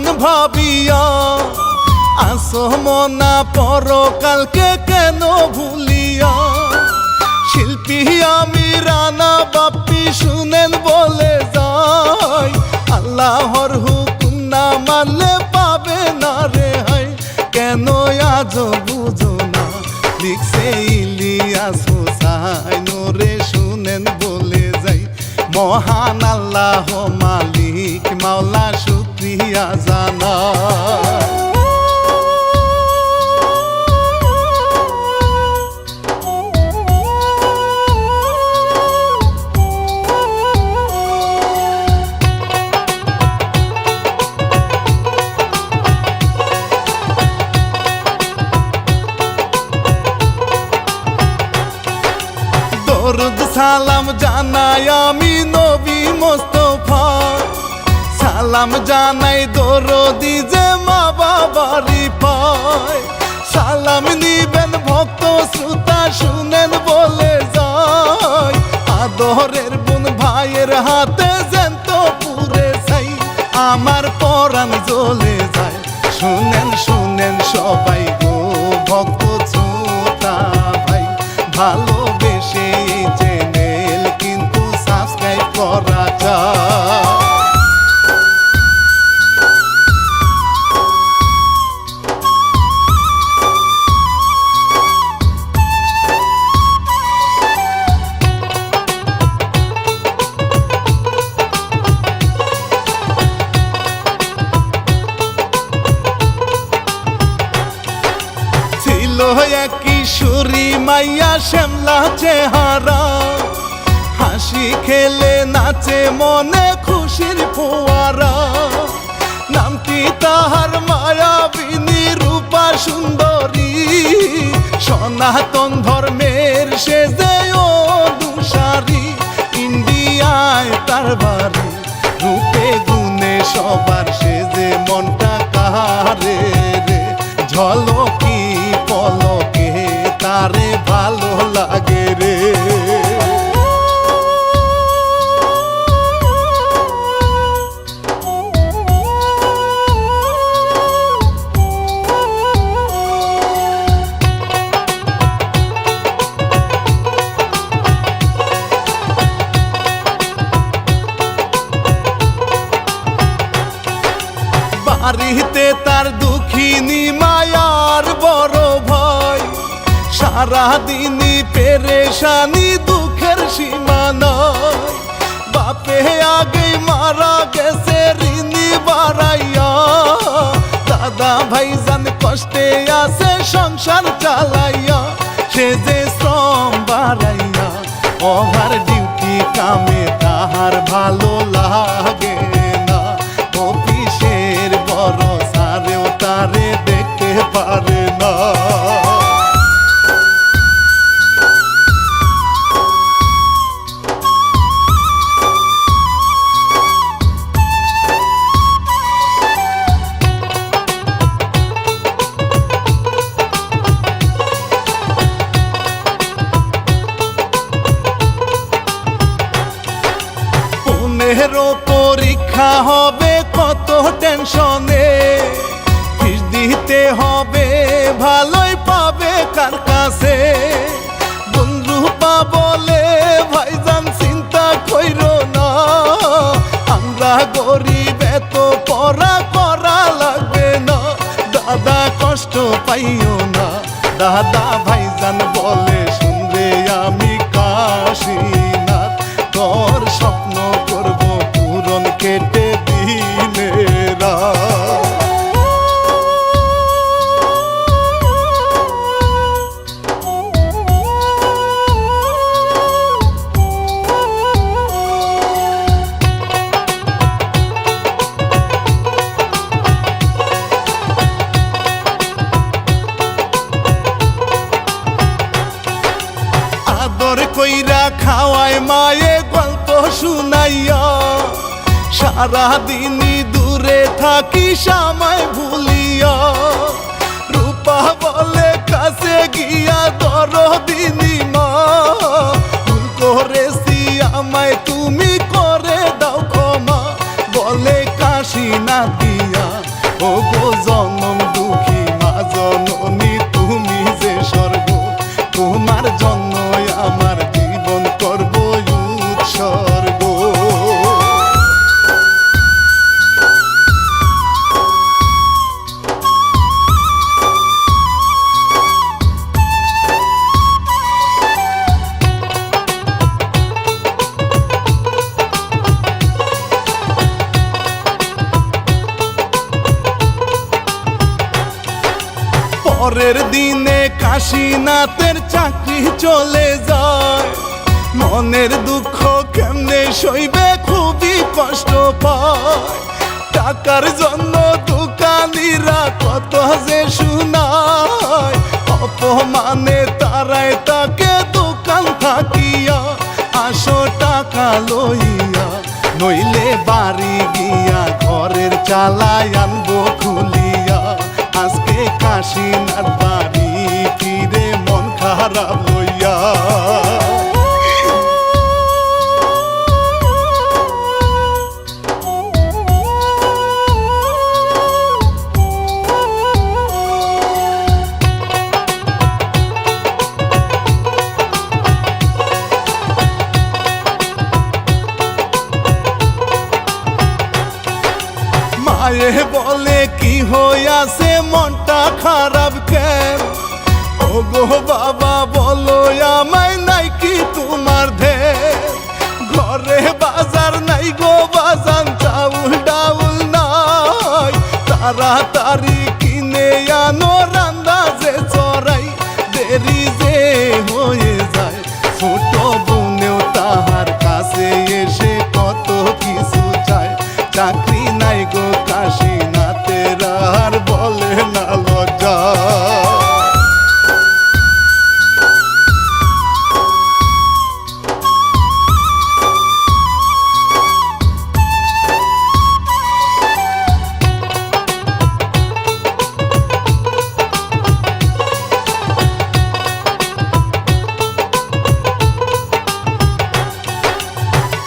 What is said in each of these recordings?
আপন ভাবিয়া আসো মনা পরকালকে কেন ভুলিয়া। শিল্পী আমি রানা বাপ্পি শুনেন বলে যাই, আল্লাহর হুকুম না মানলে পাবে না রেহাই। কেন আজ বুঝো না লিখছে ইলিয়াস হোসাইন রে, শুনেন বলে যাই মহান আল্লাহ মালিক মাওলা শুকরিয়া জানা। দরুদ সালাম জানাই আমি নবী মোস্তফা, সালাম জানাই দরদি যে মা বাবারি পায়। সালাম নিবেন ভক্ত শ্রোতা শুনেন বলে যায়, আদরের বোন ভাইয়ের হাতে জ্যান্ত পুরে চাই, আমার পরাণ জ্বলে যায়। শুনেন শুনেন সবাই গো ভক্ত শ্রোতা ভাই, ভালোবেসে এই চ্যানেল কিন্তু সাবস্ক্রাইব করা যায়। ছিল এক কিশোরী মাইয়া শ্যামলা চেহারা, হাসি খেলে নাচে মনে খুশির ফোয়ারা। নাম কি তাহার মায়াবিনী রূপা সুন্দরী, সনাতন ধর্মের সেজে অনুসারী। ইন্ডিয়ায় তার বাড়ি, রূপে গুণে সবার সেজে মনটা কাহারে রে। ঝলকি পলকে তারে ভালো লাগে রে। বাড়িতে তার দুঃখিনী মায়ার বড় ভয়, সারাদিনই পেরেশানি দুঃখের সীমা নয়। বাপে আগে মারা গেছে ঋণী বাড়াইয়া, দাদা ভাইজান কষ্টে আছে সংসার চালাইয়া। সে যে শ্রম বাড়াইয়া ওভার ডিউটি কামে তাহার ভালো লাগে না। অফিসের বড় সারেও তারে দেখতে পারে না। পনেরো পরীক্ষা হবে কত টেনশনে, ফিস দিতে হবে ভালোই পাবে কার কাছে। বন্ধু বলে ভাইজান চিন্তা কইরো না, আমরা গরিব এত পড়া করা লাগবে না। দাদা কষ্ট পাইও না, দাদা ভাইজান বলে শুনলে আমি কাশীনাথ। তোর স্বপ্ন করব পূরণ কেটে দিনেরা। আদর কইরা খাওয়ায় মায়ে গল্প শুনাইয়া, সারাদিনই দূরে থাকি সময় ভুলিয়া। রূপা বলে কাছে গিয়া দরদিনী মা, ভুল করেছি আমায় তুমি করে দাও ক্ষমা। বলে কাশী না দিয়া পরের দিনে কাশীনাথের চাকরি চলে যায়, মনের দুঃখ কেমনে সইবে খুবই কষ্ট পায়। টাকার জন্য দোকানিরা কত যে শুনায়, অপমানে তারাই তাকে দোকান থাকিয়া আসো টাকা লইয়া, নইলে বাড়ি গিয়া ঘরের চালাই আনবো খুলিয়া। আজকে কাশীনাথ বাড়ি ফিরে মন খারাপ লইয়া। মায়ে বলে কি হইয়াছে মনটা খারাপ কেন, ও গো বাবা বলো আমায় নাই কি তোমার ধ্যান। ঘরে বাজার নাই গো বাজান, চাউল ডাউল নাই, তাড়াতাড়ি কিনে আনো রান্দা যে চড়াই, দেরি যে হয়ে যায়। ছোট বোনেও তাহার কাছে এসে কত কিছু চায়, চাকরি নাই গো কাশীনাথের আর বলে না লজ্জা।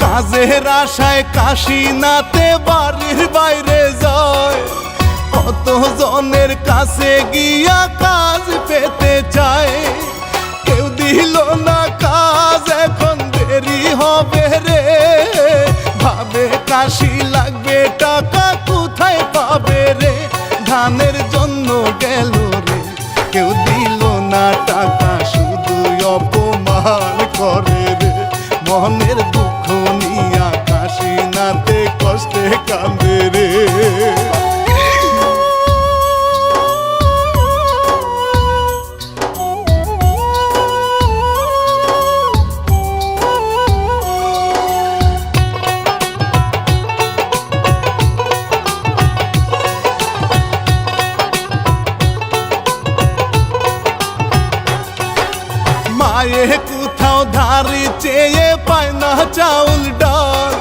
কাজের আশায় কাশীনাথে বাড়ির বাইরে যায়, কত জনের কাছে গিয়া কাজ পেতে চায়, কেউ দিল না কাজ, এখন দেরি হবে রে। ভাবে কাশি লাগবে টাকা কোথায় পাবে রে, ধানের জন্য গেল রে, কেউ দিল না টাকা শুধু অপমান করে রে। মনের দুঃখ নিয়া কাশীনাথে কষ্টে কান্দে রে। মায়ে কোথাও ধারি চেয়ে পায় না চাউল ডাল,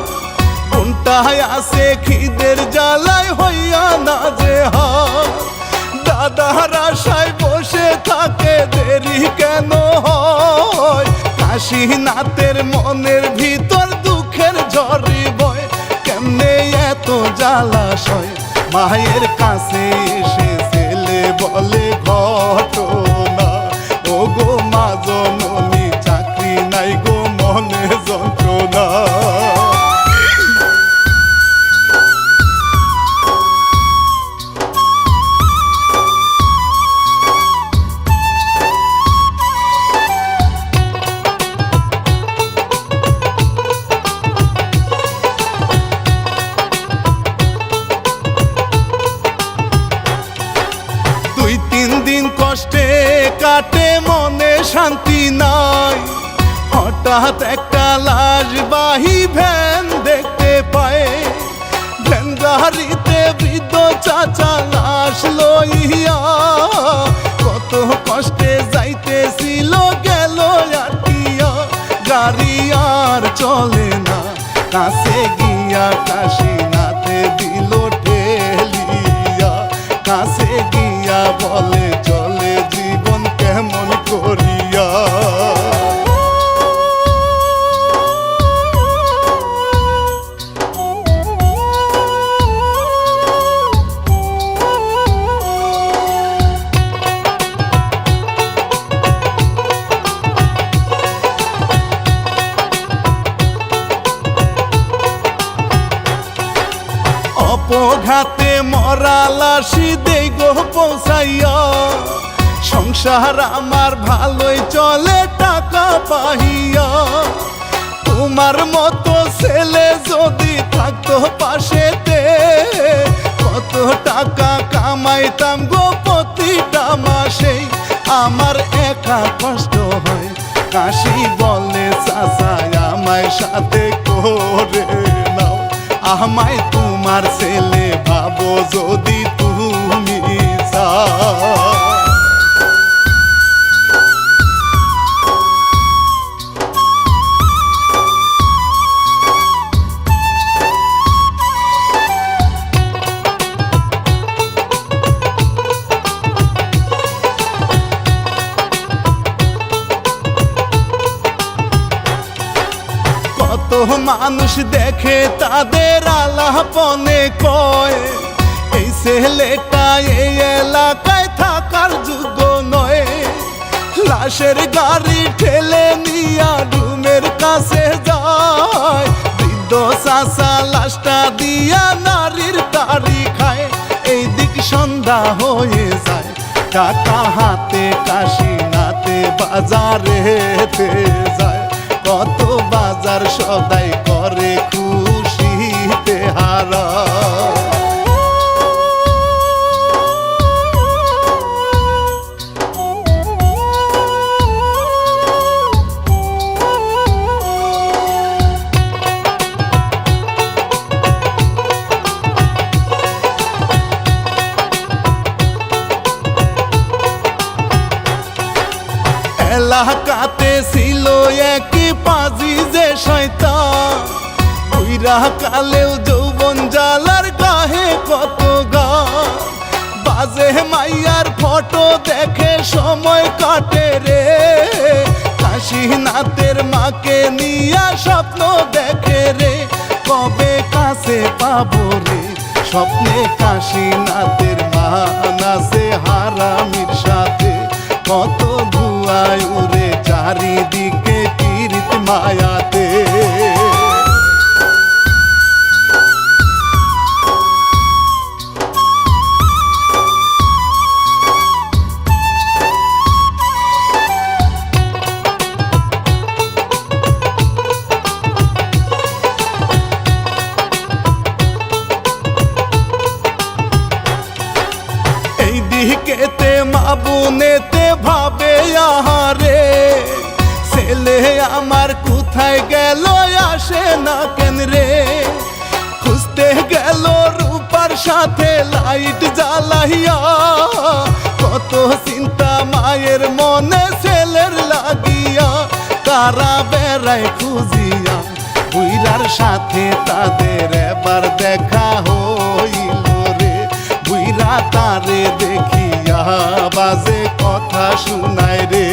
কোনটায় আসে খিদের জ্বালায় হইয়া না যে হাল। দাদার আশায় বসে থাকে দেরি কেন হয়, কাশীনাথের মনের ভিতর দুঃখের ঝড়ি বয়, কেমনে এত জ্বালাশয়। মায়ের কাছে এসে ছেলে বলে ঘটনা, ও গো মা জননী চাকরি নাই গো মনে যন্ত্রণা। দুই তিন দিন কষ্টে কাটে মনে শান্তি নাই, হঠাৎ একটা লাশ বাহী ভ্যান দেখতে পায়, ভ্যান গাড়িতে বৃদ্ধ চাচা লাশ লইয়া, কত কষ্টে যাইতেছিল গেল আটিয়া, গাড়ি আর চলে না, কাছে গিয়া কাশীনাথে দিল ঠেলিয়া, কাছে গিয়া বলে চলে জীবন কেমন করিয়া। অপঘাতে মরা লাশি দেই গো পৌঁছাইয়া, সংসার আমার ভালোই চলে টাকা পাহিয়া। তোমার মতো ছেলে যদি থাকতো পাশেতে, কত টাকা কামাইতাম গো প্রতিটা মাসে। সেই আমার একা কষ্ট হয়। কাশি বলে চাচা আমায় সাথে করে নাও, আমায় তোমার ছেলে ভাবো যদি তুমি চাও। কত মানুষ দেখে তাদের আলাপনে কয় এই ছেলেটা এই এলাকায় থাকার যোগ্য নয়। লাশের গাড়ি ঠেলে নিয়া রুমের কাছে যায়, বৃদ্ধ চাচা লাশটা দিয়া নারীর তাড়ি খায়। এই দিক সন্ধ্যা হয়ে যায়, টাকা হাতে কাশি নাতে বাজারেতে যায়। কত বাজার সদাই করে খুশিতে হারা। এলাকাতে ছিল একই পাজি যে শয়তান, বুইরা কালেও যৌবন জালার গাহে কত গান। বাজে মাইয়ার ফটো দেখে সময় কাটে রে, কাশীনাথের মাকে নিয়া স্বপ্ন দেখে রে। কবে কাছে পাবো রে স্বপ্নে কাশীনাথের মা নাচে হারামির সাথে। কত ধুয়ায় উড়ে চারিদিকে পীড়িত মায়াতে। এই দিকেতে মা বোনেতে ভাবে আহারে, ছেলে আমার কোথায় গেল আসে না কেন রে। খুঁজতে গেল রূপার সাথে লাইট জ্বালাইয়া, কত চিন্তা মায়ের মনে ছেলের লাগিয়া। তারা বেড়ায় খুঁজিয়া বুইরার সাথে তাদের এবার দেখা হইল রে। বুইরা তারে দেখিয়া বাজে কথা শুনায় রে।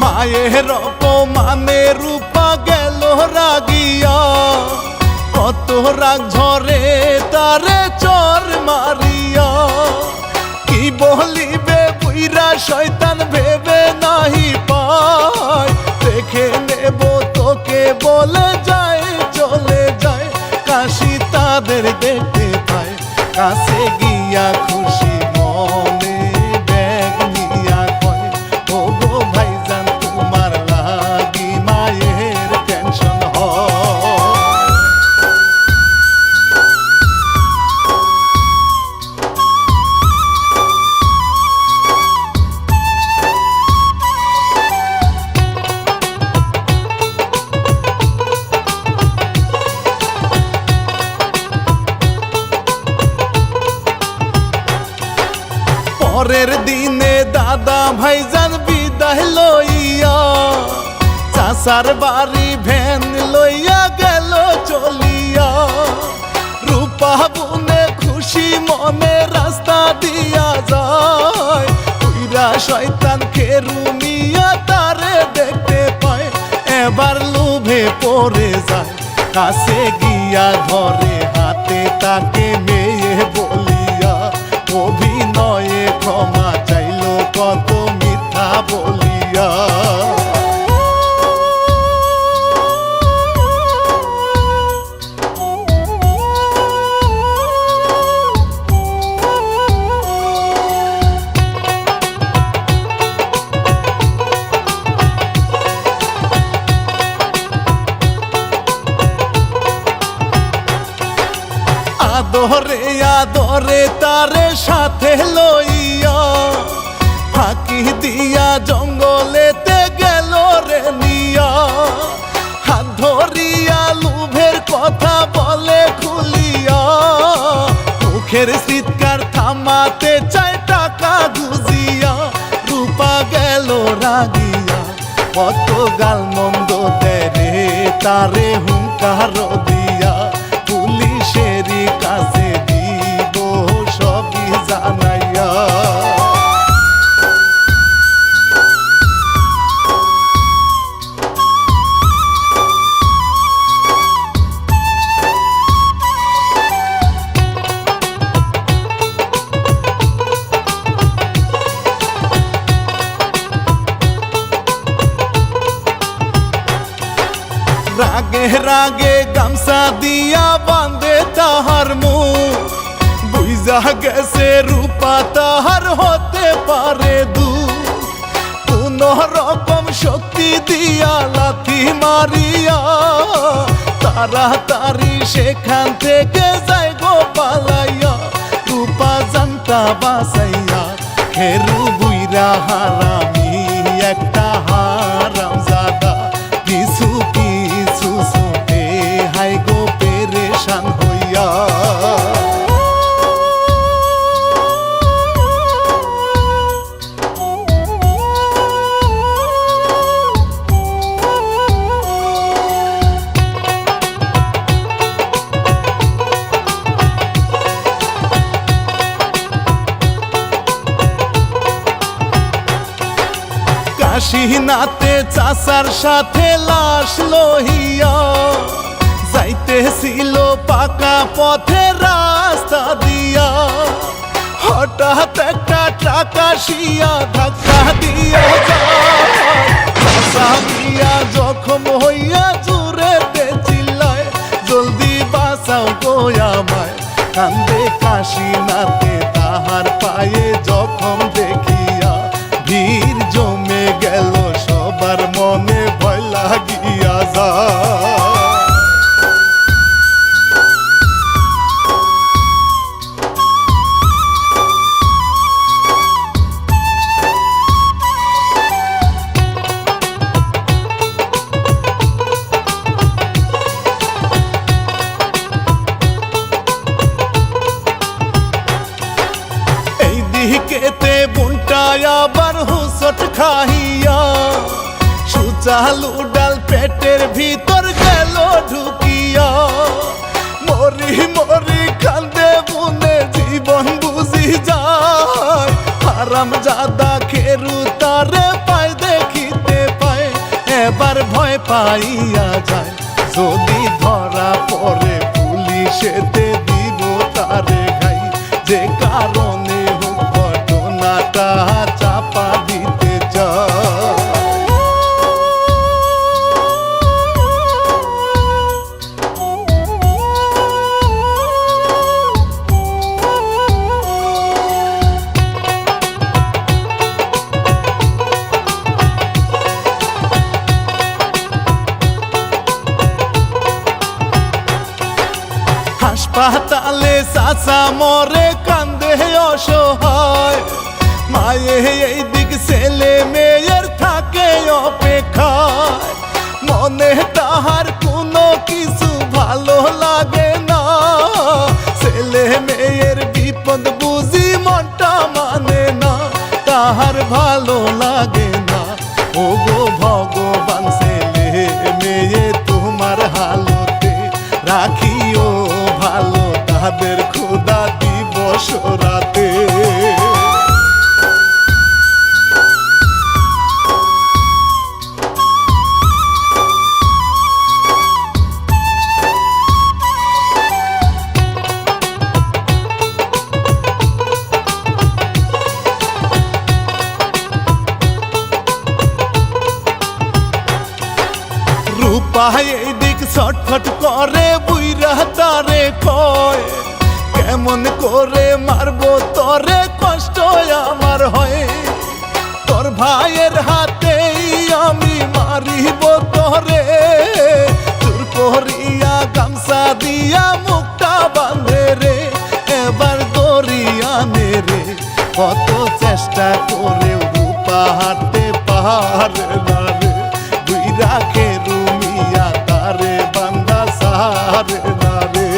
মায়ের অপমানে রূপা গেল রাগিয়া, কত রাগ ঝরে তারে চর মারিয়া। কি বলিবে বুইরা শয়তান ভেবে নাহি পায়, দেখে নেব তোকে বলে যায় চলে যায়। কাশি তাদের দেখতে পায়, কাছে গিয়া খুশি মনে ব্যাগ নিয়া কয় ও গো ভাইজান তোমার লাগি মায়ের টেনশন হয়। পরের দিনে দাদা ভাইজান বিদায় লইয়া, চাচার বাড়ি ভ্যান লইয়া গেল চলিয়া। রূপা বুনে খুশি মনে রাস্তা দিয়া যায়, উইরা শয়তান খেরুমিয়া তারে দেখতে পায়। এবার লোভে পড়ে যায়, কাছে গিয়া ধরে হাতে তাকে মেয়ে বলিয়া। অভিনয়ে ক্ষমা চাইল কত মিথ্যা বলিয়া। আদরে আদরে তারে সাথে লইয়া ফাঁকি দিয়া জঙ্গলেতে গেল রে নিয়া। হাত ধরিয়া লোভের কথা বলে খুলিয়া, মুখের চিৎকার থামাতে চায় টাকা গুজিয়া। রূপা গেল রাগিয়া, কত গাল মন্দ দেরে তারে হুঙ্কার দিয়া। পুলিশেরই কাছে দিব সবই জানাইয়া। রাগে রাগে গামছা দিয়া বাঁধে তাহার মুখ, বুঝা গেছে রূপা তাহার হতে পারে দূর। কোন রকম শক্তি দিয়া লাথি মারিয়া তাড়াতাড়ি সেখান থেকে যাই গো পালাইয়া। রূপা জানতা বাঁচাইয়া খেরু বুইরা হারামি একটা হারাম জাদা। কিছু কিছু ছুটে হাই গো পেরেশান হইয়া। কাশীনাথে চাচার সাথে লাশ লইয়া যাইতেছিল পাকা পথে রাস্তা দিয়া। হঠাৎ একটা ট্রাক আসিয়া ধাক্কা দিয়া চাচা দিয়া জখম হইয়া জুড়েতে চিল্লায়, জলদি বাঁচাও গো আমায়। কান্দে কাশীনাথে তাহার পায়ে জখম দেখিয়া, ভিড় জমে গেল সবার মনে ভয় লাগিয়া যায়। কেতে বুনটায় আবার হুসট খাইয়া, সুচালু ডাল পেটের ভিতর গেল ঢুকিয়া। মরি মরি কান্দে বুনে জীবন বুঝি যায়। হারাম জাদা খেরু তারে পায় দেখিতে পায়, এবার ভয় পাইয়া যায়। যদি ধরা পড়ে পুলিশেতে দিব তারে গাই, যে কারণে চাপা দিতে চায়। হাসপাতালে চাচা মরে কান্দে অসহায়, মায়ে এই দিক ছেলে মেয়ের থাকে অপেক্ষায়। মনে তাহার কোনো কিছু ভালো লাগে না, ছেলে মেয়ের বিপদ বুঝি মনটা মানে না। তাহার ভালো লাগে না, ও গো ভগবান ছেলে মেয়ে তোমার হালতে রাখিও ভালো, তাদের ক্ষুধা দিবস রাতে। রূপা এই দিক ছটফট করে বুইরা তারে কয়, কেমন করে মারবো তরে কষ্ট আমার হয়। তোর ভাইয়ের হাতেই আমি মারিব তরে, চুর করিয়া গামছা দিয়া মুখটা বাঁধে রে, এবার দরিয়ানে রে। কত চেষ্টা করেও রূপা হাঁটতে পারে না রে, দুই রাখে রুমিয়া তারে বান্দা সারে না রে।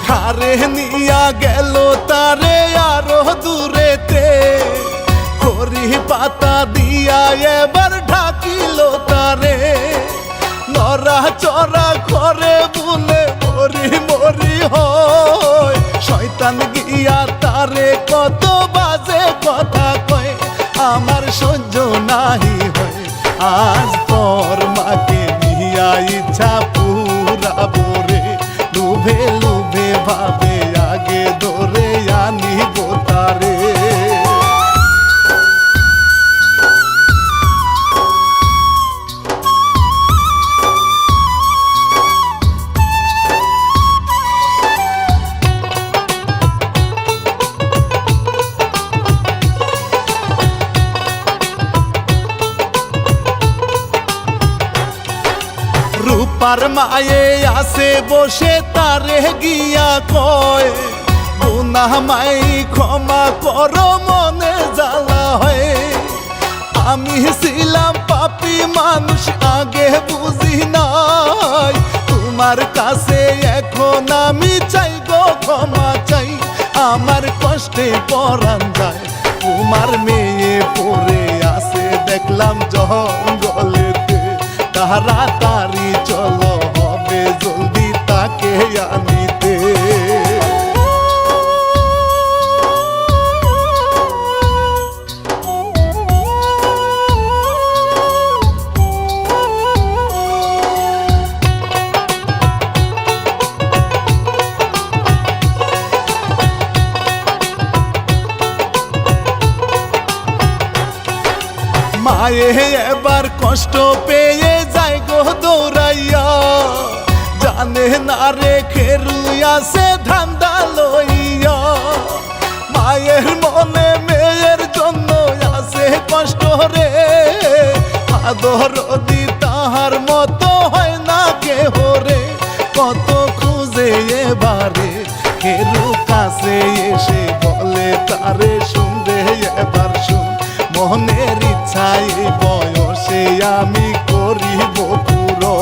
ঘাড়ে নিয়া গেল তারে আরো দূরেতে, খড়ি পাতা দিয়া এবার ঢাকিল তারে। নরা চড়া করে বলে মরি মরি হয়, শয়তান গিয়া তারে কত বাজে কথা কয়, আমার সহ্য নাহি হয়। আজ তোর মাকে নিয়া ইচ্ছা পুরা বরে, লুভে লুভে ভাবে আগে ধরে আনিব তারে। রূপার মায়ে আসে বসে তারে গিয়া কয়, গুনাহ মাই ক্ষমা করো মনে জ্বালা হয়। আমি ছিলাম পাপী মানুষ আগে বুঝি নাই, তোমার কাছে এখন আমি চাই গো ক্ষমা চাই। আমার কষ্টে পরাণ যায়, তোমার মেয়ে পড়ে আসে দেখলাম জঙ্গলেতে। তাড়াতাড়ি চলো হবে জলদি তাকে আনিতে। মায়ে এবার কষ্ট পেয়ে যায় গো দৌড়াইয়া, জানে না রে খেরুইয়া সে ধান্দা লইয়া। মায়ের মনে মেয়ের জন্য আসে কষ্ট রে, আদর দি তাহার মতো হয় না কেহ রে। কত খুঁজে এবারে খেরু কাছে এসে বলে তারে শুনবে এবার শুন, মনের ইচ্ছায় বয়সে আমি করিব পুরো।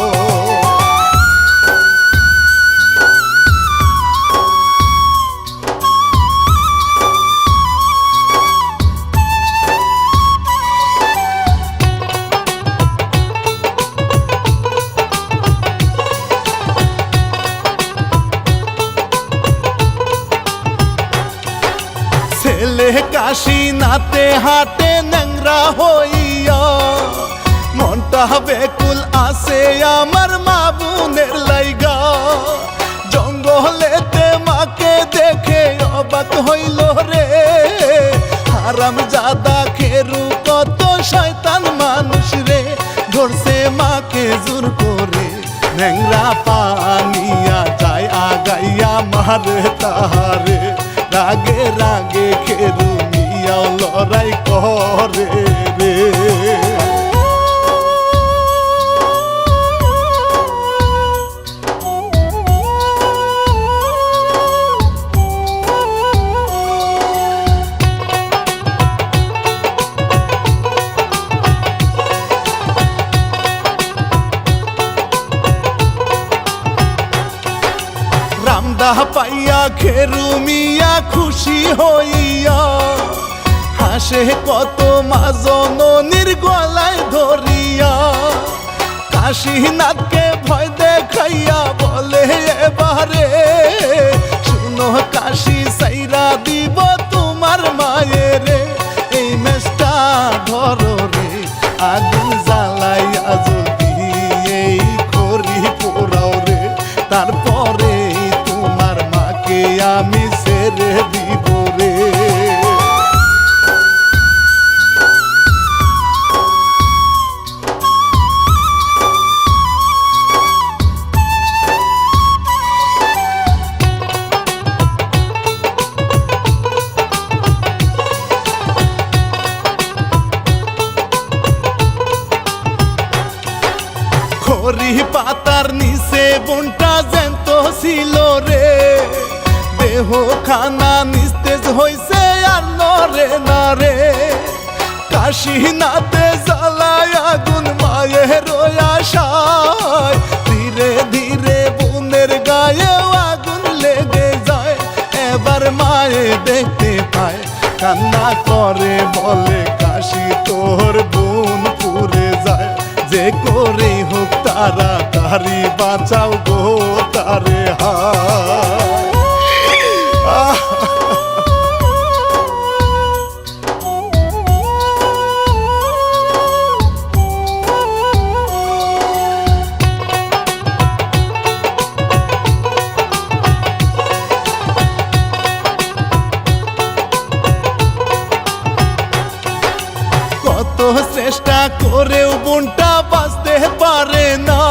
ছেলে কাশি নাতে হাটে ন্যাংরা হইয়া, মনটা বেকুল আসে আমার মা বোনের লাইগা। জঙ্গলেতে মাকে দেখে অবাক হইল রে, হারাম জাদা খেরু কত শয়তান মানুষ রে। ধরছে মাকে জোর করে, ন্যাংরা পানিয়া যায় আগাইয়া মারে তাহারে। রাগে রাগে খেরু মিয়াও লড়াই করে রে। রামদা পাইয়া খেরু মিয়া খুশি হইয়া, হাসে কত মাজননির গলায় ধরিয়া। কাশীনাথকে ভয় দেখাইয়া বলে এবারে, শুনো কাশী সাইরা দিব তোমার মায়েরে। এই মেষ্টা ধরো রে, আগুন জ্বালাইয়া জলদি এই খড়ি পোড়াও রে। তারপরে তোমার মাকে আমি ছেড়ে দিব রে। বড়ি পাতার নিচে বোনটা জ্যান্ত ছিল রে, দেহ খানা নিস্তেজ হইছে আর নরে না রে। কাশীনাথে জ্বালায় আগুন মায়ের আশায়, ধীরে ধীরে বোনের গায়ে আগুন লেগে যায়। এবার মায়ে দেখতে পায়, কান্না করে বলে কাশী তোর বোন পুড়ে যায়। যে করে হোক তাড়াতাড়ি বাঁচাও গো তারে হায়। কত চেষ্টা করেও বোনটা বাঁচতে পারে না,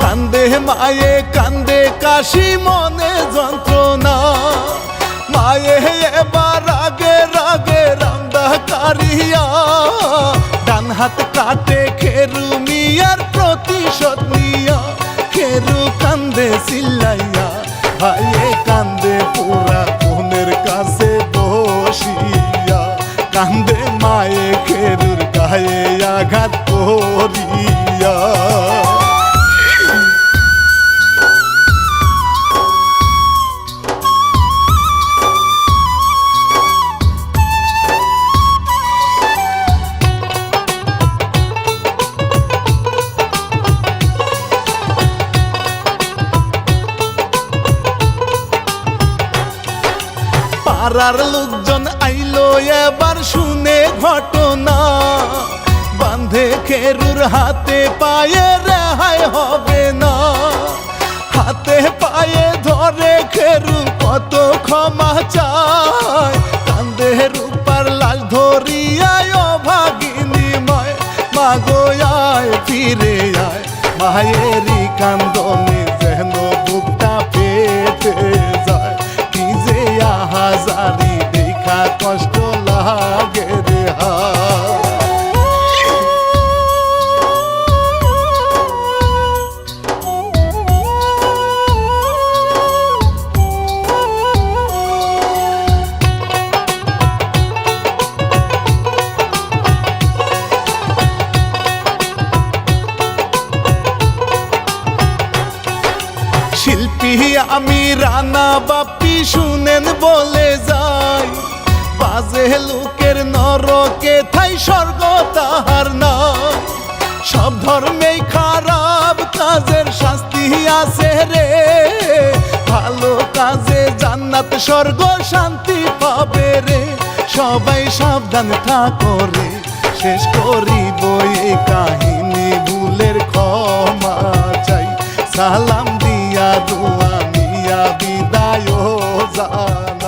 কান্দে মায়ে কান্দে কাশী মনে যন্ত্রণা। মায়ে এবার রাগে রাগে রামদা কারিয়া, ডান হাত কাটে খেরু মিয়ার প্রতিশোধ নিয়া। খেরু কান্দে চিল্লাইয়া, ভাইয়ে কান্দে পুরা বোনের কাছে বসিয়া। কান্দে মায়ে খেরুর গায়ে আঘাত করিয়া। পাড়ার লোকজন আইলো এবার শুনে ঘটনা, বান্ধে খেরুর হাতে পায়ে রেহাই হবে না। হাতে পায়ে ধরে খেরু কত ক্ষমা চায়, কান্দে রূপার লাশ ধরিয়ায় অভাগিনী মায়। মাগো আয় ফিরে আয়, মায়েরই কান্দনে যেন বুকটা পেটে যায়। কি যে আহাজারি দেখা কষ্ট লাগে রে হায়। শিল্পী আমি রানা বাপি শুনেন বলে যাই, বাজে লোকের নরকে থাই স্বর্গ তাহার নাই। সব ধর্মেই খারাপ কাজের শাস্তি আছে রে, ভালো কাজে জান্নাত স্বর্গ শান্তি পাবে রে। সবাই সাবধান থাকো রে, শেষ করিব এই কাহিনী ভুলের ক্ষমা চাই। সালাম দিয়া দোয়া নিয়া বিদায় জান।